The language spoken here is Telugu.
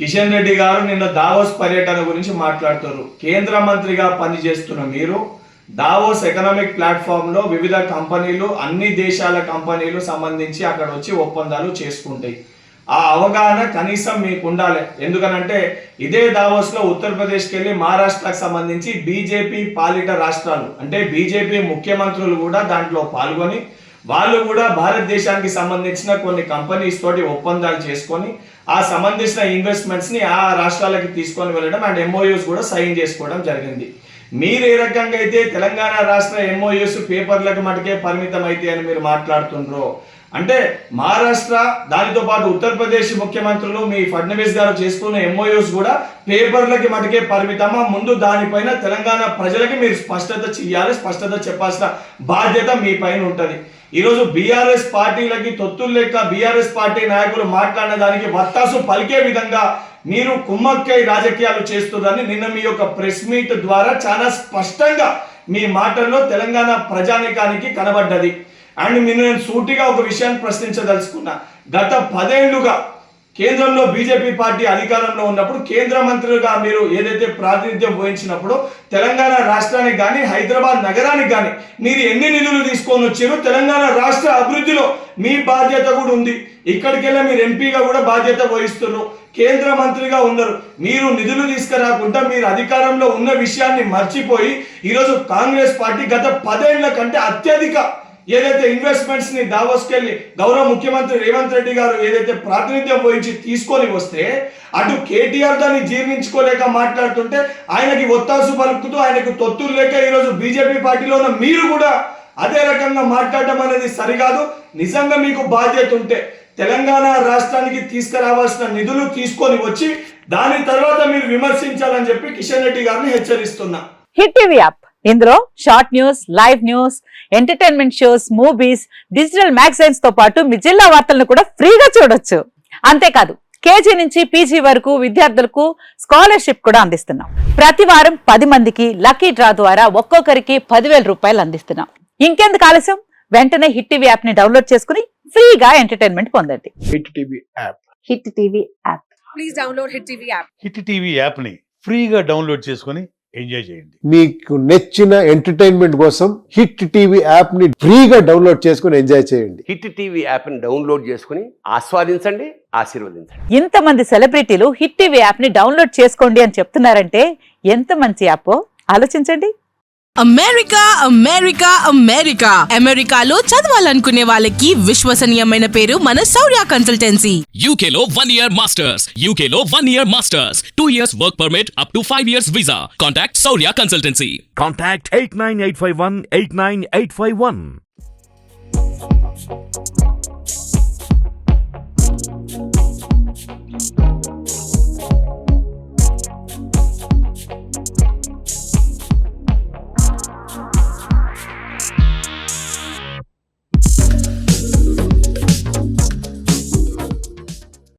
కిషన్ రెడ్డి గారు నిన్న దావోస్ పర్యటన గురించి మాట్లాడుతారు. కేంద్ర మంత్రిగా పనిచేస్తున్న మీరు దావోస్ ఎకనామిక్ ప్లాట్ఫామ్ లో వివిధ కంపెనీలు, అన్ని దేశాల కంపెనీలు సంబంధించి అక్కడ వచ్చి ఒప్పందాలు చేసుకుంటాయి. ఆ అవగాహన కనీసం మీకు ఉండాలి. ఎందుకనంటే ఇదే దావోస్ లో ఉత్తరప్రదేశ్కి వెళ్ళి మహారాష్ట్రకు సంబంధించి బీజేపీ పాలిట రాష్ట్రాలు అంటే బీజేపీ ముఖ్యమంత్రులు కూడా దాంట్లో పాల్గొని వాళ్ళు కూడా భారతదేశానికి సంబంధించిన కొన్ని కంపెనీస్ తోటి ఒప్పందాలు చేసుకొని ఆ సంబంధించిన ఇన్వెస్ట్మెంట్స్ ని ఆ రాష్ట్రాలకి తీసుకొని వెళ్ళడం అండ్ ఎంఓయూస్ కూడా సైన్ చేసుకోవడం జరిగింది. మీరు ఏ రకంగా అయితే తెలంగాణ రాష్ట్ర ఎంఓయూస్ పేపర్లకు మటుకే పరిమితం అయితే అని మీరు మాట్లాడుతుండ్రో, అంటే మహారాష్ట్ర దానితో పాటు ఉత్తరప్రదేశ్ ముఖ్యమంత్రులు మీ ఫడ్నవీస్ గారు చేసుకున్న ఎంఓయూస్ కూడా పేపర్లకి మటుకే పరిమితమా? ముందు దానిపైన తెలంగాణ ప్రజలకి మీరు స్పష్టత చెయ్యాలి, స్పష్టత చెప్పాల్సిన బాధ్యత మీ పైన ఉంటుంది. ఈరోజు బీఆర్ఎస్ పార్టీలకి తొత్తులు లెక్క బీఆర్ఎస్ పార్టీ నాయకులు మాట్లాడిన దానికి వత్తాసు పలికే విధంగా మీరు కుమ్మక్కై రాజకీయాలు చేస్తున్నారని నిన్న మీ యొక్క ప్రెస్ మీట్ ద్వారా చాలా స్పష్టంగా మీ మాటల్లో తెలంగాణ ప్రజానీకానికి కనబడ్డది. అండ్ నేను సూటిగా ఒక విషయాన్ని ప్రశ్నించదలుచుకున్నా. గత 10 ఏళ్లుగా కేంద్రంలో బీజేపీ పార్టీ అధికారంలో ఉన్నప్పుడు కేంద్ర మంత్రులుగా మీరు ఏదైతే ప్రాతినిధ్యం వహించినప్పుడు తెలంగాణ రాష్ట్రానికి కానీ హైదరాబాద్ నగరానికి కానీ మీరు ఎన్ని నిధులు తీసుకొని వచ్చారు? తెలంగాణ రాష్ట్ర అభివృద్ధిలో మీ బాధ్యత కూడా ఉంది. ఇక్కడికెళ్ళి మీరు ఎంపీగా కూడా బాధ్యత వహిస్తున్నారు, కేంద్ర మంత్రిగా ఉన్నారు. మీరు నిధులు తీసుకురాకుండా మీరు అధికారంలో ఉన్న విషయాన్ని మర్చిపోయి ఈరోజు కాంగ్రెస్ పార్టీ గత 10 ఏళ్ల కంటే అత్యధిక ఏదైతే ఇన్వెస్ట్మెంట్స్ ని దావోస్కి వెళ్ళి గౌరవ ముఖ్యమంత్రి రేవంత్ రెడ్డి గారు ఏదైతే ప్రాతినిధ్యం వహించి తీసుకొని వస్తే అటు కేటీఆర్ దాన్ని జీర్ణించుకోలేక మాట్లాడుతుంటే ఆయనకి ఒత్తాసు పలుకుతూ ఆయనకు తొత్తులు లేక ఈరోజు బీజేపీ పార్టీలో ఉన్న మీరు కూడా అదే రకంగా మాట్లాడటం అనేది సరికాదు. నిజంగా మీకు బాధ్యత ఉంటే తెలంగాణ రాష్ట్రానికి తీసుకురావాల్సిన నిధులు తీసుకొని వచ్చి దాని తర్వాత మీరు విమర్శించాలని చెప్పి కిషన్ రెడ్డి గారిని హెచ్చరిస్తున్నా. హిట్ టీవీ యాప్, ఇందులో short news, live news, entertainment shows, movies, digital magazines తో పాటు మీ జిల్లా వార్తలను కూడా ఫ్రీగా చూడొచ్చు. అంతేకాదు కేజీ నుంచి పీజీ వరకు విద్యార్థులకు స్కాలర్షిప్ కూడా అందిస్తున్నాం. ప్రతి వారం 10 మందికి లక్కీ డ్రా ద్వారా ఒక్కొక్కరికి 10,000 రూపాయలు అందిస్తున్నాం. ఇంకెందుకు ఆలస్యం, వెంటనే హిట్ టీవీ యాప్ ని డౌన్లోడ్ చేసుకుని ఫ్రీగా ఎంటర్టైన్మెంట్ పొందండి. Hit TV app. Hit TV app. Please download hit TV app. Hit TV app ని ఫ్రీగా డౌన్లోడ్ చేసుకుని ఎంజాయ్ చేయండి. మీకు నచ్చిన ఎంటర్టైన్మెంట్ కోసం హిట్ టీవీ యాప్ ని ఫ్రీగా డౌన్లోడ్ చేసుకుని ఎంజాయ్ చేయండి. హిట్ టీవీ యాప్ ని డౌన్లోడ్ చేసుకుని ఆస్వాదించండి, ఆశీర్వదించండి. ఇంతమంది సెలబ్రిటీలు హిట్ టీవీ యాప్ ని డౌన్లోడ్ చేసుకోండి అని చెప్తున్నారంటే ఎంత మంచి యాప్ ఆలోచించండి. అమెరికా అమెరికా అమెరికా అమెరికాలో చదవాలనుకునే వాళ్ళకి విశ్వసనీయమైన పేరు మన శౌర్య కన్సల్టెన్సీ. UK లో 1 year masters. UK లో 1 year masters. 2 years work permit up to 5 years visa. Contact Saurya Consultancy. Contact 89851 89851.